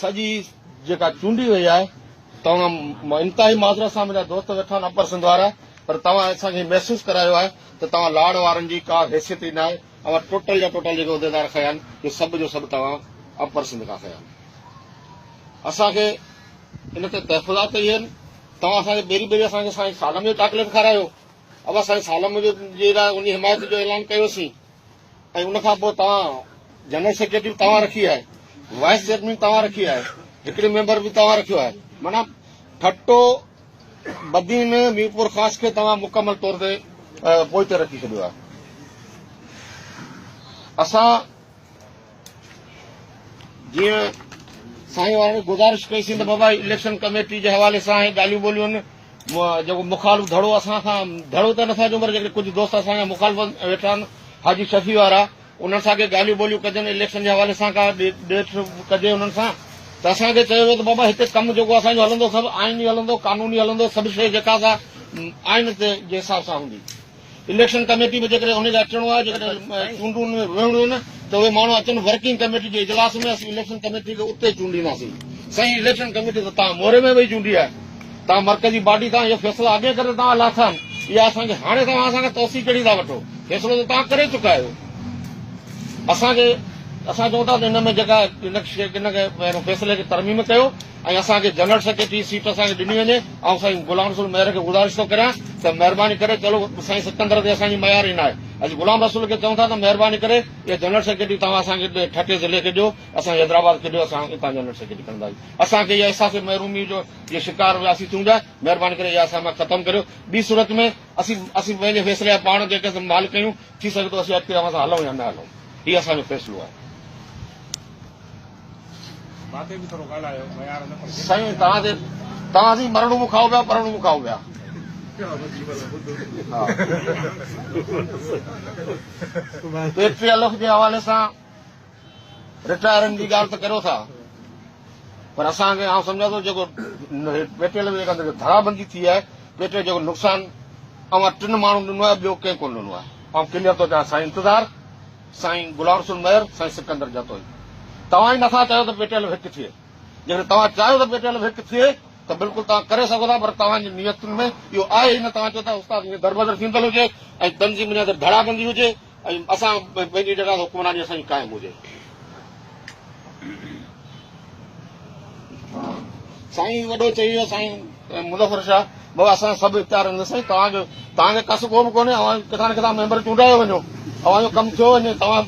सॼी जेका चूंडी वई आहे तव्हां इंतिहाई माज़रत सां मुंहिंजा दोस्त वेठा आहिनि अपर सिंध वारा पर तव्हां असांखे महसूस करायो आहे त तव्हां लाड़ वारनि जी का हैसियत ई न आहे अवां टोटल जा टोटल जेके उहिदेदार खया आहिनि इहे सभु जो सभु तव्हां अपर सिंध खां खया आहिनि। असांखे इन ते तहफ़ुज़ात कई आहिनि। तव्हां असांखे ॿेरी ॿेरी असांखे साईं सालम जो चॉकलेट खारायो। अब असां सालम जे लाइ उन हिमायत जो ऐलान कयोसीं ऐं उनखां पोइ तव्हां जनरल सेक्रेटरी तव्हां रखी आहे, वाइस चेयरमैन तव्हां रखी आहे, हिकिड़े मेंबर बि तव्हां रखियो आहे। माना ठट्टो बदीन मीरपुर ख़ासि खे तव्हां मुकमल तौर ते पोइ रखी छॾियो आहे। असां जीअं साईं वारनि गुज़ारिश कईसीं त बाबा इलेक्शन कमेटी जे हवाले सां ॻाल्हियूं ॿोलियूं आहिनि जेको मुखालिफ़ धड़ो असां खां धड़ो त नथा ॾियूं पर जेके कुझु दोस्त असांजा मुखालिफ़ वेठा आहिनि हाजी शफ़ी वारा उन्हनि सां ॻाल्हियूं ॿोलियूं कजनि इलेक्शन जे हवाले सां का ॾेठ कजे उन्हनि सां त असांखे चयो वियो त बाबा हिते कमु जेको असांजो हलंदो सभु आइनी हलंदो कानूनी हलंदो सभु शइ जेका असां आइन जे हिसाब सां हूंदी। इलेक्शन कमेटी में जेकॾहिं हुनखे अचिणो आहे जेकॾहिं चूंडुनि में विहणो आहिनि त उहे माण्हू अचनि वर्किंग कमेटी जे इजलास में असीं इलेक्शन कमेटी खे उते चूंडींदासीं। साईं इलेक्शन कमेटी त तव्हां मोरे में वेही चूंडी आहे। तव्हां मर्कज़ी बॉडी खां इहो फ़ैसिला अॻे करे तव्हां लाथा आहिनि इहा असांखे हाणे तव्हां असांखे तौसी कहिड़ी था वठो फ़ैसिलो त तव्हां करे चुका आहियो। असां चऊं था त हिन में जेका इन पहिरियों फ़ैसिले खे तरमीम कयो ऐं असांखे जनरल सेक्रेटरी सीट असांखे ॾिनी वञे ऐं साईं गुलाम रसूल मेयर खे गुज़ारिश थो करियां त महिरबानी करे चलो साईं सिकंदर ते असांजी मयार ई न आहे। अॼु गुलाम रसूल खे चऊं था त महिरबानी करे इहा जनरल सेक्रेटरी तव्हां असांखे ठटे ज़िले खे ॾियो असां हैदराबाद खे ॾियो असां हितां जनरल सेक्रेटरी कंदासीं। असांखे इहा अहसास महरूमी जो इहे शिकार हुआसीं थियूं था महिरबानी करे इहा असां मां ख़तमु करियो। ॿी सूरत में असीं पंहिंजे फ़ैसिले जा पाण जेके संभाल कयूं थी सघे थो असीं अॻिते असां हलूं या न हलूं हीअ असांजो फ़ैसिलो आहे। साईं तव्हां मरणो मुखाओ पिया परणो मुखाओ पिया पेट्री अलख जे हवाले सां रिटायरनि जी ॻाल्हि त करियो था पर असांखे आउं सम्झां थो जेको पेट्रोल में जेका धड़ाबंदी थी आहे पेट्रोल जेको नुक़सानु अवां 3 माण्हू ॾिनो आहे ॿियो कंहिं कोन ॾिनो आहे। ऐं क्लियर थो चवां साईं इंतज़ार साईं गुलाम रसूल मेयर साईं सिकंदर जतोई तव्हां ई नथा चाहियो त पेट्रोल हिकु थिए। जेकॾहिं तव्हां चाहियो त पेट्रोल हिकु थिए त बिल्कुलु तव्हां करे सघो था पर तव्हांजी नियतुनि में इहो आहे ई न। तव्हां चओ था उस्ताद दरबदर थींदल हुजे ऐं तनज़ीम जे अंदरि धड़ाबंदी हुजे ऐं असां पंहिंजी जॻह हुकुमरानी असांजी क़ाइमु हुजे। साईं वॾो चई वियो साईं मुज़फ़र शाह बाबा असां सभु इख़्तियार आहिनि साईं तव्हांखे कस को बि कोन्हे किथां न किथां मेंबर चूंडायो वञो तव्हांजो कमु थियो वञे तव्हां